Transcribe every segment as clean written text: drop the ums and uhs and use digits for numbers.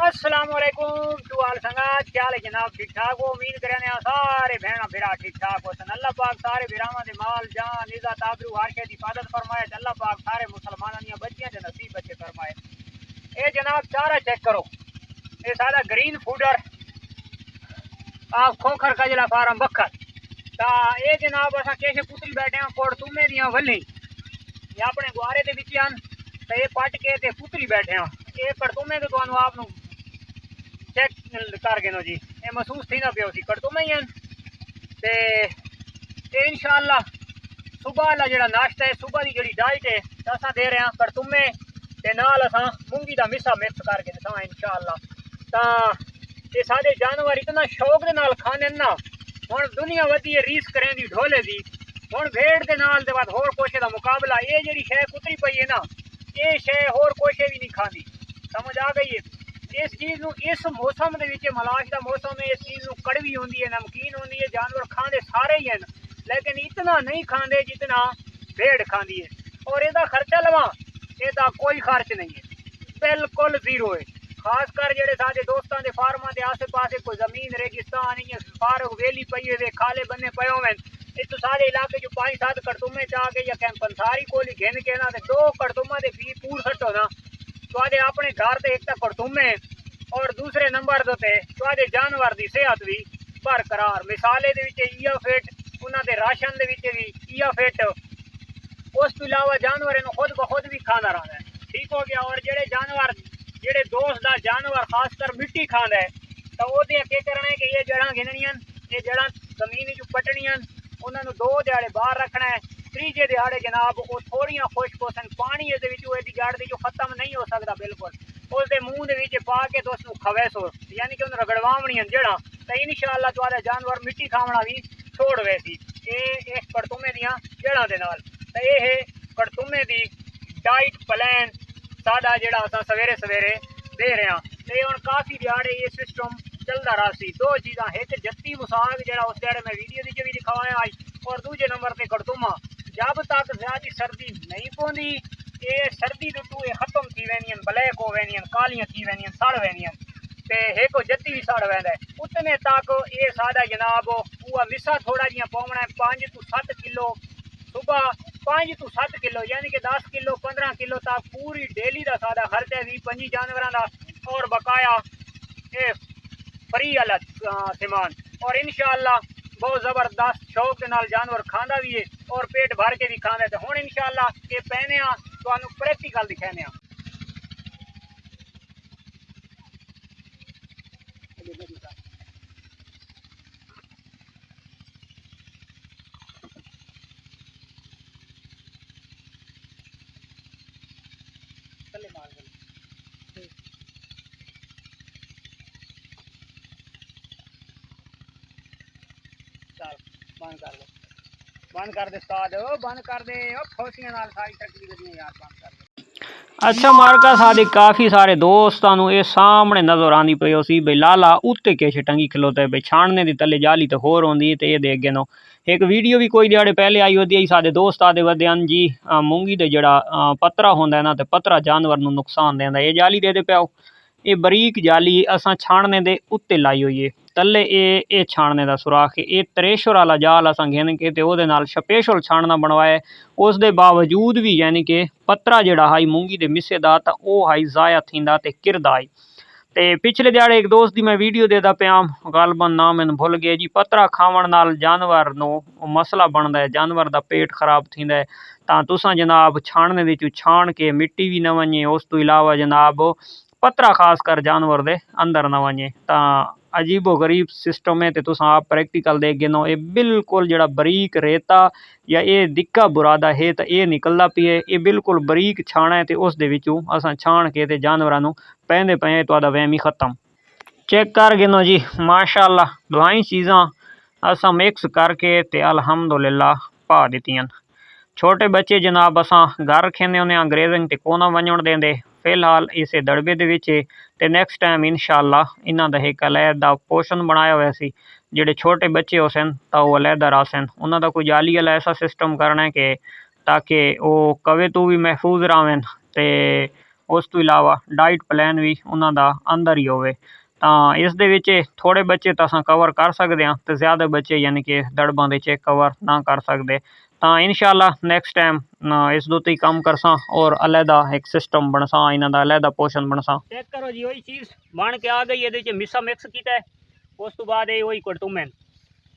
अस्सलाम वालेकुम to all संगत, क्या हाल है जनाब? ठीक ठाक हो? उम्मीद करने सारे भैन फिरा ठीक ठाक हो। अल्लाह पाक सारे भरावां दे माल जान इज्जत आबरू हर शे दी हिफाजत फरमाए। अल्लाह पाक सारे मुसलमानां दी बच्चियां दे नसीब अच्छे फरमाए। ये जनाब चारा चेक करो, ये सारा ग्रीन फूडर आप खोखर का जिला फार्म बखर ता ये जनाब असा कैसे पुतली बैठे हैं कोड़ तुमे दियां वली ये अपने गुआरे दे विच आन ते ये पट के ते पुतली बैठे हैं। ये कड़तुमे तो तुहानू आप चेक कर गिनो जी, ये महसूस थी ना पियो सी कड़तुमे ही ते इंशाअल्लाह सुबह वाला जो नाश्ता है, सुबह की जी डाइट है असा दे रहे हैं कड़तुमे ते नाल असा मूंगी का मिसा मिक्स करके दसा इंशाअल्लाह। ता ये सारे जानवर इतना शौक के नाल खाने ना, हुण दुनिया वधी है रीस करें दी ढोले दी, हुण भेड़ के नाल दे बाद होर कोशे का मुकाबला ये जी शै कुतरी पई है ना, ये शै होर कोशे भी नहीं खाती। समझ आ गई है? इस चीज़ को इस मौसम के मलाश का मौसम है, इस चीज़ को कड़वी होंगी है, नमकीन होंगी है, जानवर खाते सारे ही हैं लेकिन इतना नहीं खाते जितना भेड़ खाती है। और इसका खर्चा लवा इसका कोई खर्च नहीं है, बिल्कुल जीरो है। खासकर जेडे सारे दोस्तों के फार्मा के आसे पासे कोई जमीन रेगिस्तान फारग वेली पई हुए खाले बने पे होवे इस सारे इलाके जो 5-7 कड़तुमे चाह के या कैंप पंसारी कोली घेन के ना 2 कड़तुमा के बी पूर सटो ना तुहाडे अपने घर से एक तो कड़तुमे और दूसरे नंबर ते तुहाडे जानवर की सेहत भी बरकरार। मिसाले इया फिट उन्होंने राशन भी इया फिट, उस तो इलावा जानवर इन्हों खुद ब खुद भी खाना रहा है। ठीक हो गया। और जेडे जानवर जेडे दोस्त का जानवर खासकर मिट्टी खांदा है तो वो क्या करना है कि ये जड़ा गिननियां, ये जड़ा जमीन जो पटनियां, उन्होंने 2 दिहाड़े बाहर रखना है। तीजे दिहाड़े जनाब वो थोड़िया खुश्क हो सन पानी ये जड़ दी जो खत्म नहीं हो सकता बिल्कुल उसके मूँह के पा के तो उसको खवैसो यानी कि उन्हें रगड़वावनियां जड़ा तो इंशाअल्लाह तुम्हारे जानवर मिट्टी खावना भी छोड़ वैसी ये कड़तुमे दियां जड़ा दे नाल। तो ये है कड़तुमे दी डाइट प्लान साडा जेड़ा असां सवेरे सवेरे दे रहे हैं। तो हुण काफ़ी दिहाड़े ये सिस्टम चलता रहा सी। 2 चीज़ां, एक जत्ती मुसाग जेड़ा उस दिहाड़े मैं वीडियो भी दिखाया आज और दूजे नंबर पर कड़तुमा। जब तक ज़्यादा सर्दी नहीं पौंदी ये सर्दी तो ये खत्म थी वैनियन, ब्लैक हो वैनियन, कालियां थी वैनियन, सड़ वैनियन ते एक जत्ती भी सड़ वैंदा है। उतने तक ये सादा जनाब वो मिसा थोड़ा जिहा पौना है 5 to 7 किलो सुबह 5 to 7 किलो यानी कि 10 किलो 15 किलो तक पूरी डेली का सादा खर्चा है 20-25 जानवरों का और बकाया ये फ्री वाला सामान। और इंशाअल्लाह बहुत जबरदस्त शौक के नाल जानवर खांदा भी है और पेट भर के भी खांदा है। तो हुण इंशाअल्लाह ये पैने तुहानू प्रैक्टिकल दिखाने बंद कर दो, बंद कर दे उस्ताद, बंद कर दे फौसियां नाल सारी तकलीफ दी यार बंद कर दे। अच्छा मार्का साडे काफ़ी सारे दोस्तों ये सामने नज़र आती पई सी बई लाला उत्ते किश टंगी खलोता है बई छानने की तले जाली तो होर होंदी तो ये देगे नो एक वीडियो भी कोई दिहाड़े पहले आई होती साडे दोस्त आदे वदन जी मूंगी दे जड़ा पत्तरा होंदा है ना तो पत्तरा जानवर नूं नुकसान देंदा। ये जाली दे पाओ ये बरीक जाली असां छानने दे उत्ते लाई हुई है तले ये छानने का सुराख है। ये त्रेशर वाला जाल असां घेन के ते ओहदे नाल स्पेशल छानना बनवाया उस दे बावजूद भी यानी कि पत्तरा जड़ा हाई मूंगी दे मिसे दा तां ओह हाई ज़ाया थींदा ते किरदा आई। ते पिछले दिहाड़े एक दोस्त की मैं वीडियो देता पिया गालबन नाम मैंने भुल गया जी, पत्तरा खावन नाल जानवर नूं मसला बनता है, जानवर का पेट खराब थींदा है। तां तुसां जनाब छानने दे चू छान के मिट्टी भी न वञे, उस तो इलावा जनाब पत्तरा खास कर जानवर दे अंदर न वञे। तां अजीबो गरीब सिस्टम है तो तुसां आप प्रैक्टिकल देख गिनो ये बिल्कुल जड़ा बरीक रेता या ये दिक्का बुरादा है तो ये निकलदा पिए ये बिल्कुल बरीक छाना है तो उस दे विचों असां छान के ते जानवरां नूं पैंदे पे तुहाडा वहम ही खत्म। चेक कर गिनो जी माशाअल्लाह दुआई चीज़ां असां मिक्स करके ते अल्हम्दुलिल्लाह पा दित्तियां। छोटे बच्चे जनाब असां घर रखेंदे होंदे अंग्रेज़न ते कोना वञण देंदे फिलहाल इसे दड़बे दे विच ते नेक्स्ट टाइम इंशाअल्लाह इन्हां दा एक अलहदा पोषण बनाया होया सी जेडे छोटे बच्चे हो सन तां वो अलहदा रह सन उन्हां दा कोई जाली वाला ऐसा सिस्टम करना है कि ताकि वो कवे तो भी महफूज रहें ते ਉਸ ਤੋਂ ਇਲਾਵਾ ਡਾਈਟ ਪਲਾਨ ਵੀ ਉਹਨਾਂ ਦਾ ਅੰਦਰ ਹੀ ਹੋਵੇ। ਤਾਂ ਇਸ ਦੇ ਵਿੱਚ ਥੋੜ੍ਹੇ ਬੱਚੇ ਤਾਂ ਅਸਾਂ ਕਵਰ ਕਰ ਸਕਦੇ ਹਾਂ ਅਤੇ ਜ਼ਿਆਦਾ ਬੱਚੇ ਯਾਨੀ ਕਿ ਦੜਬਾਂ ਦੇ ਚੈੱਕ ਕਵਰ ਨਾ ਕਰ ਸਕਦੇ। ਤਾਂ ਇਨਸ਼ਾਅੱਲਾ ਨੈਕਸਟ ਟਾਈਮ ਇਸ ਦੇ ਉੱਤੇ ਹੀ ਕੰਮ ਕਰਸਾਂ ਔਰ ਅਲੱਗਾ ਇੱਕ ਸਿਸਟਮ ਬਣਸਾਂ, ਇਹਨਾਂ ਦਾ ਅਲੱਗਾ ਪੋਸ਼ਨ ਬਣਸਾਂ। ਚੈੱਕ ਕਰੋ ਜੀ, ਉਹੀ ਚੀਜ਼ ਬਣ ਕੇ ਆ ਗਈ। ਇਹਦੇ ਵਿੱਚ ਮਿੱਸਾ ਮਿਕਸ ਕੀਤਾ ਹੈ, ਉਸ ਤੋਂ ਬਾਅਦ ਇਹ ਉਹੀ ਕਰਤੂਮੈਨ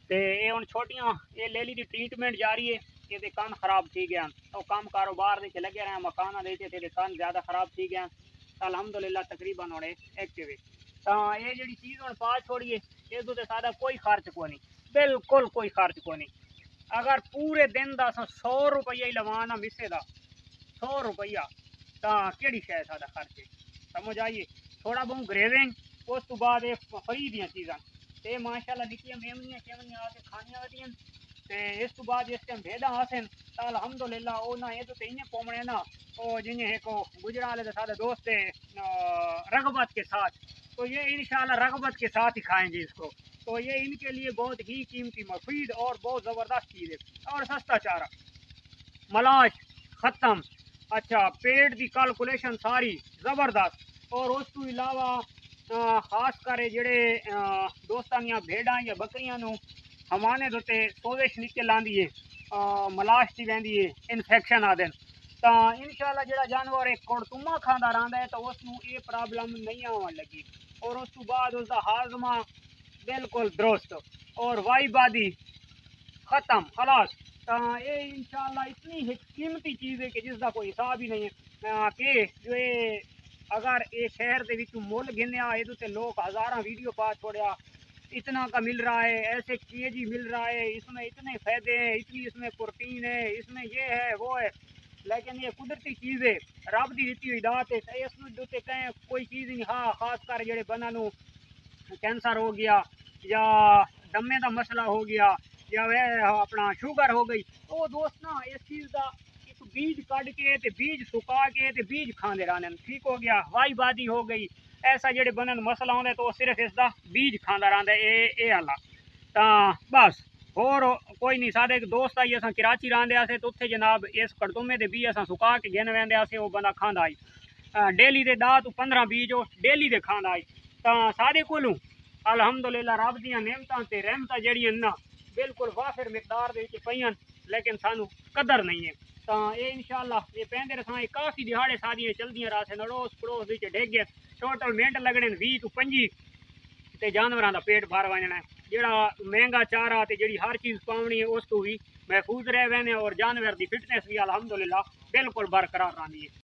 ਤੇ ਇਹ ਹੁਣ ਛੋਟੀਆਂ ਇਹ ਲੇਲੀ ਦੀ ਟ੍ਰੀਟਮੈਂਟ ਜਾਰੀ ਹੈ। ਇਹਦੇ ਕੰਨ ਖਰਾਬ थी गए, तो काम कारोबार के लगे रहे मकाना दे कंन ज़्यादा खराब थी गए। अलहमदुलिल्लाह तकरीबन होने एक्टिव। तो ये जी चीज़ हम पा छोड़िए, इस तो सादा कोई खर्च को नहीं, बिल्कुल कोई खर्च को नहीं। अगर पूरे दिन का 100 रुपया ही लवाना मिस्से का 100 रुपया, तो कि शायद सादा खर्च है, समझ आइए। थोड़ा बहुत ग्रेविंग, उस तो बाद फ्री दियाँ चीज़ा तो माशाल्लाह निक्कियां मेमनियां शेमनियां आके खानियां वधियां। तो इस तो बाद जिस टाइम भेड़ा आसन तो अलहमदुलिल्लाह वो ना ये तो इं पौने ना वो जिन्हें एक गुजराले के सारे दोस्त रगबत के साथ, तो ये इंशाल्लाह रगबत के साथ ही खाएंगे इसको। तो ये इनके लिए बहुत ही कीमती मुफीद और बहुत ज़बरदस्त चीज़ है और सस्ता चारा। मलाश ख़त्म, अच्छा पेट की कैलकुलेशन सारी ज़बरदस्त। और उस तो इलावा खास कर जेड़े दोस्तां दियां भेड़ां या बकरियां नूं हमाने दोते सोविश निकल आंदी है, मलाश दी वैंदी है, इन्फेक्शन आदे। तो इंशाल्लाह जेड़ा जानवर एक कुड़तुमा खांदा रहिंदा है तो उसनूं ये प्रॉब्लम नहीं आवन लगी। और उस तो बाद उसका हाजमा बिल्कुल दुरुस्त और वाईबादी ख़त्म खलास। तो ये इंशाल्लाह इतनी कीमती चीज़ है कि जिसका कोई हिसाब ही नहीं है। कि जो ये अगर ये शहर के विच मुल गिनया ये लोग हज़ारा वीडियो पा छोड़िया, इतना का मिल रहा है, ऐसे केजी मिल रहा है, इसमें इतने फ़ायदे हैं, इतनी इसमें प्रोटीन है, इसमें ये है वो है। लेकिन ये कुदरती चीज़ है, रब की दिती हुई दात है। इस कहें कोई चीज़ नहीं। हाँ खास कर जेड़े बना नूं कैंसर हो गया या दमे का मसला हो गया या वह अपना शुगर हो गई, तो दोस्त ना इस चीज़ का एक बीज कढ़ के ते बीज सुका के ते बीज खाते रहने, ठीक हो गया। वाईबादी हो गई, ऐसा जेड़े बनन मसला होंगे तो सिर्फ इसका बीज खाता रहा ये आला। तो बस होर कोई नहीं। साढ़े एक दोस्त आई अस कराची रहिंदे तो उत्थे जनाब इस कड़तुमे के बीज अस सुका के गिन वेंदे, वो बंदा खांदा आई डेली के 10 तो 15 बीज वो डेली के खांदा आई। तो साढ़े कोलों अलहमदुलिल्लाह रब दियां नेमतां ते रहमतां जड़ियां ना बिल्कुल वाफिर मिकदार दे विच पईयां, लेकिन सानू कदर नहीं है। तो ये इंशाल्लाह ये पेंदे रसां काफ़ी दिहाड़े सारियां चलदियां रहां अड़ोस पड़ोस विच डेगे टोटल मिनट लगने 20 तो 25 ते जानवरां दा पेट भर वजना है। जेड़ा महंगा चारा ते जेड़ी हर चीज़ पावनी है उस तो भी महफूज रह वैने और जानवर की फिटनेस भी अलहमदुलिल्लाह बिल्कुल बरकरार रही है।